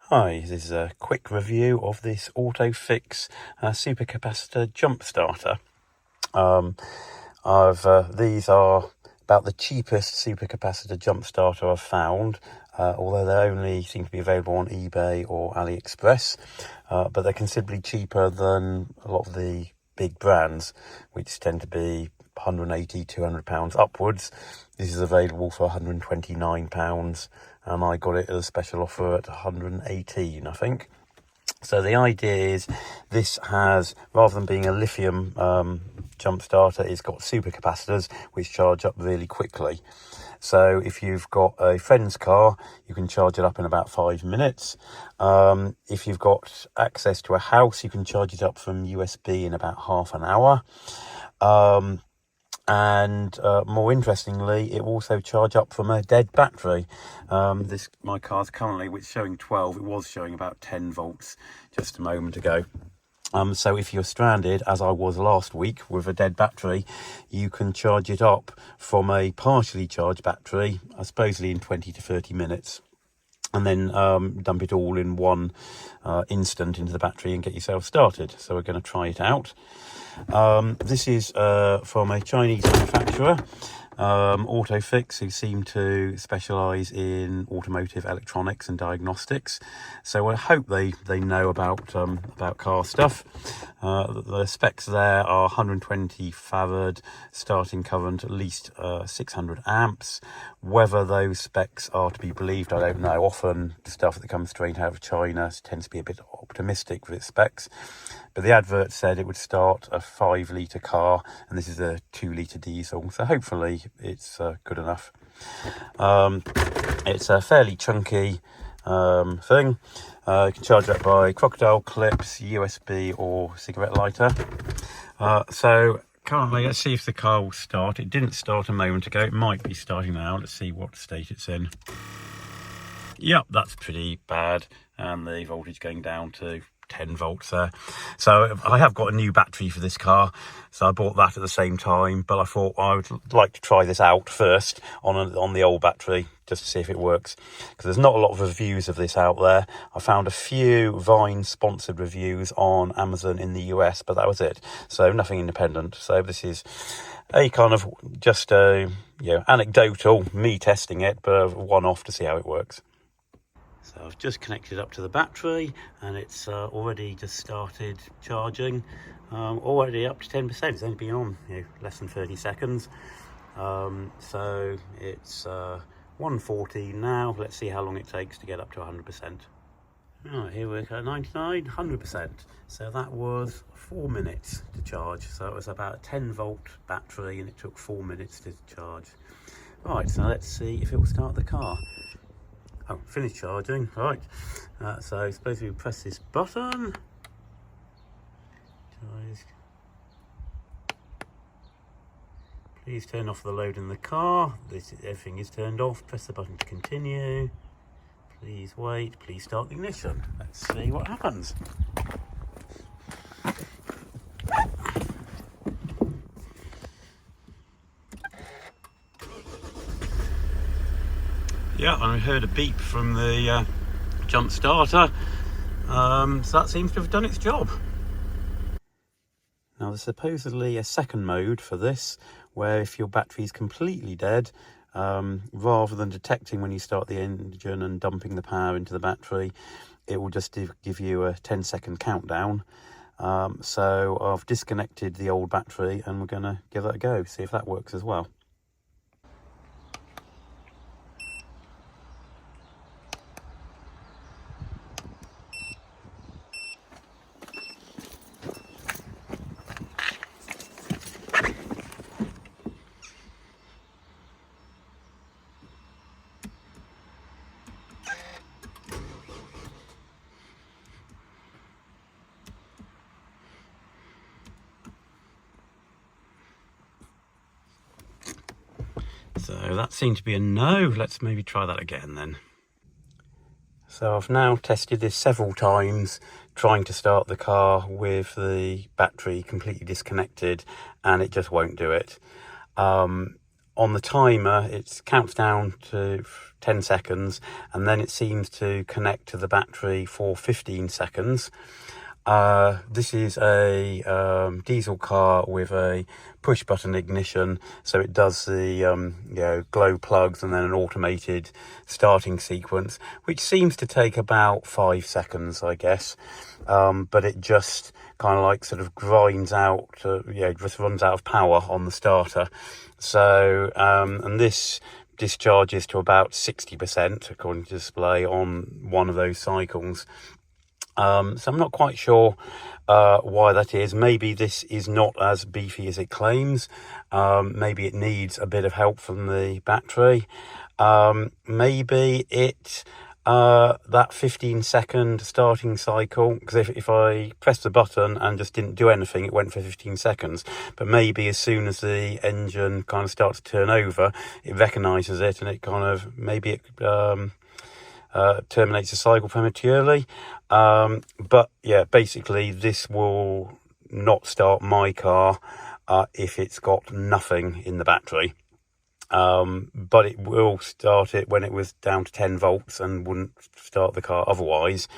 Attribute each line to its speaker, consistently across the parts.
Speaker 1: Hi, this is a quick review of this Autophix supercapacitor jump starter. These are about the cheapest supercapacitor jump starter I've found, although they only seem to be available on eBay or AliExpress, but they're considerably cheaper than a lot of the big brands, which tend to be £180, £200 upwards. This is available for £129, and I got it at a special offer at £118, I think. So the idea is this has, rather than being a lithium jump starter, it's got supercapacitors which charge up really quickly. So if you've got a friend's car, you can charge it up in about 5 minutes. If you've got access to a house, you can charge it up from USB in about half an hour. And more interestingly, it will also charge up from a dead battery. My car's currently, which is showing 12, it was showing about 10 volts just a moment ago. So if you're stranded, as I was last week, with a dead battery, you can charge it up from a partially charged battery, supposedly in 20 to 30 minutes. And then dump it all in one instant into the battery and get yourself started. So we're going to try it out. This is from a Chinese manufacturer, Autophix, who seem to specialise in automotive electronics and diagnostics. So I hope they know about car stuff. The specs there are 120 farad, starting current at least 600 amps. Whether those specs are to be believed, I don't know. Often stuff that comes straight out of China tends to be a bit optimistic with its specs. But the advert said it would start a 5-litre car, and this is a 2-litre diesel, so hopefully it's good enough. It's a fairly chunky thing. You can charge it by crocodile clips, USB or cigarette lighter. So currently, let's see if the car will start. It didn't start a moment ago. It might be starting now. Let's see what state it's in. Yep, that's pretty bad, and the voltage going down to 10 volts there. So I have got a new battery for this car, so I bought that at the same time, but I thought I would like to try this out first on the old battery, just to see if it works, because there's not a lot of reviews of this out there. I found a few Vine sponsored reviews on Amazon in the US, but that was it, so nothing independent. So this is a kind of just a anecdotal, me testing it, but a one-off to see how it works. So I've just connected up to the battery, and it's already just started charging, already up to 10%. It's only been on less than 30 seconds. So it's 1:14 now. Let's see how long it takes to get up to 100%. Right, here we're at 99, 100%. So that was 4 minutes to charge. So it was about a 10 volt battery, and it took 4 minutes to charge. Right, so let's see if it will start the car. Oh, finished charging. Right, so suppose we press this button. Please turn off the load in the car. Everything is turned off. Press the button to continue. Please wait. Please start the ignition. Let's see what happens. Yeah, I heard a beep from the jump starter, so that seems to have done its job. Now there's supposedly a second mode for this, where if your battery is completely dead, rather than detecting when you start the engine and dumping the power into the battery, it will just give you a 10-second countdown. So I've disconnected the old battery, and we're going to give that a go, see if that works as well. So that seemed to be a no. Let's maybe try that again then. So I've now tested this several times, trying to start the car with the battery completely disconnected, and it just won't do it. on the timer, it counts down to 10 seconds, and then it seems to connect to the battery for 15 seconds. This is a diesel car with a push button ignition, so it does the glow plugs and then an automated starting sequence, which seems to take about 5 seconds, I guess. But it just kind of like sort of grinds out, just runs out of power on the starter. So and this discharges to about 60% according to display on one of those cycles. So I'm not quite sure why that is. Maybe this is not as beefy as it claims. Maybe it needs a bit of help from the battery. Maybe it that 15-second starting cycle, because if I pressed the button and just didn't do anything, it went for 15 seconds. But maybe as soon as the engine kind of starts to turn over, it recognises it, and it kind of, maybe it terminates the cycle prematurely. But yeah, basically this will not start my car if it's got nothing in the battery. But it will start it when it was down to 10 volts and wouldn't start the car otherwise.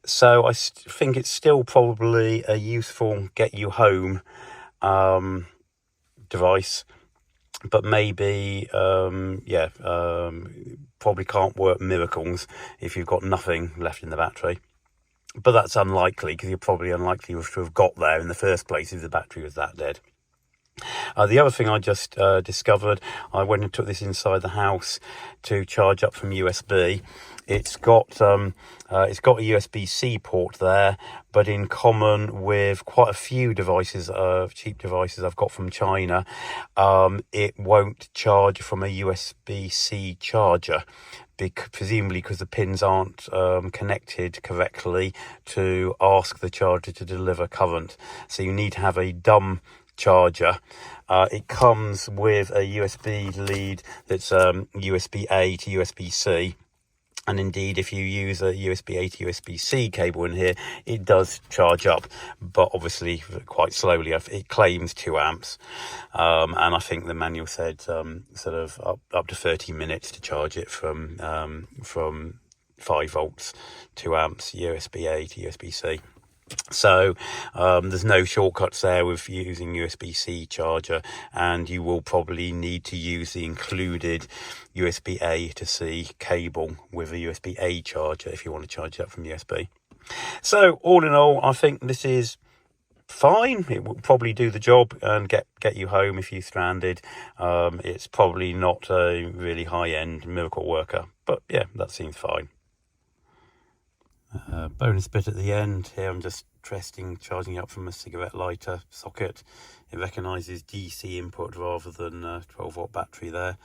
Speaker 1: So I think it's still probably a useful get you home device, but maybe probably can't work miracles if you've got nothing left in the battery. But that's unlikely, because you're probably unlikely to have got there in the first place if the battery was that dead. The other thing I just discovered, I went and took this inside the house to charge up from USB. It's got a USB-C port there, but in common with quite a few devices, cheap devices I've got from China, it won't charge from a USB-C charger. Presumably because the pins aren't connected correctly to ask the charger to deliver current. So you need to have a dumb charger. It comes with a USB lead that's USB-A to USB-C. And indeed, if you use a USB-A to USB-C cable in here, it does charge up, but obviously quite slowly. It claims 2 amps, and I think the manual said sort of up to 30 minutes to charge it from 5 volts, 2 amps, USB-A to USB-C. So there's no shortcuts there with using USB-C charger, and you will probably need to use the included USB-A to C cable with a USB-A charger if you want to charge that from USB. So all in all, I think this is fine. It will probably do the job and get you home if you're stranded. It's probably not a really high-end miracle worker, but yeah, that seems fine. Bonus bit at the end here, I'm just charging up from a cigarette lighter socket. It recognises DC input rather than a 12-volt battery there.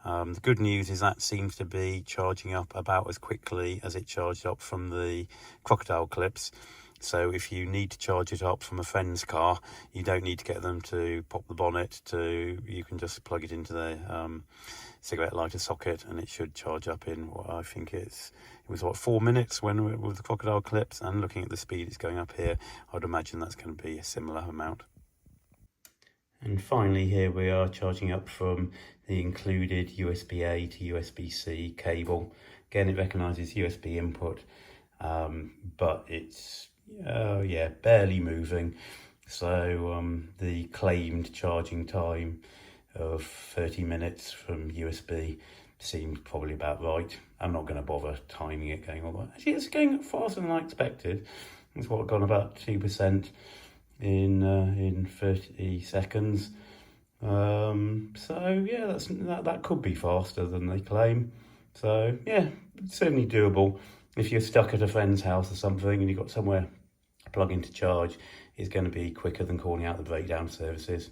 Speaker 1: The good news is that seems to be charging up about as quickly as it charged up from the crocodile clips. So if you need to charge it up from a friend's car, you don't need to get them to pop the bonnet. You can just plug it into the cigarette lighter socket, and it should charge up in what I think it was 4 minutes with the crocodile clips. And looking at the speed it's going up here, I'd imagine that's going to be a similar amount. And finally, here we are charging up from the included USB-A to USB-C cable. Again, it recognises USB input, but it's barely moving. So the claimed charging time of 30 minutes from USB seems probably about right. I'm not going to bother timing it going all the way. Actually, it's going faster than I expected. It's gone about 2% in 30 seconds. So yeah, that could be faster than they claim. So yeah, it's certainly doable. If you're stuck at a friend's house or something and you've got somewhere to plug in to charge, it's going to be quicker than calling out the breakdown services.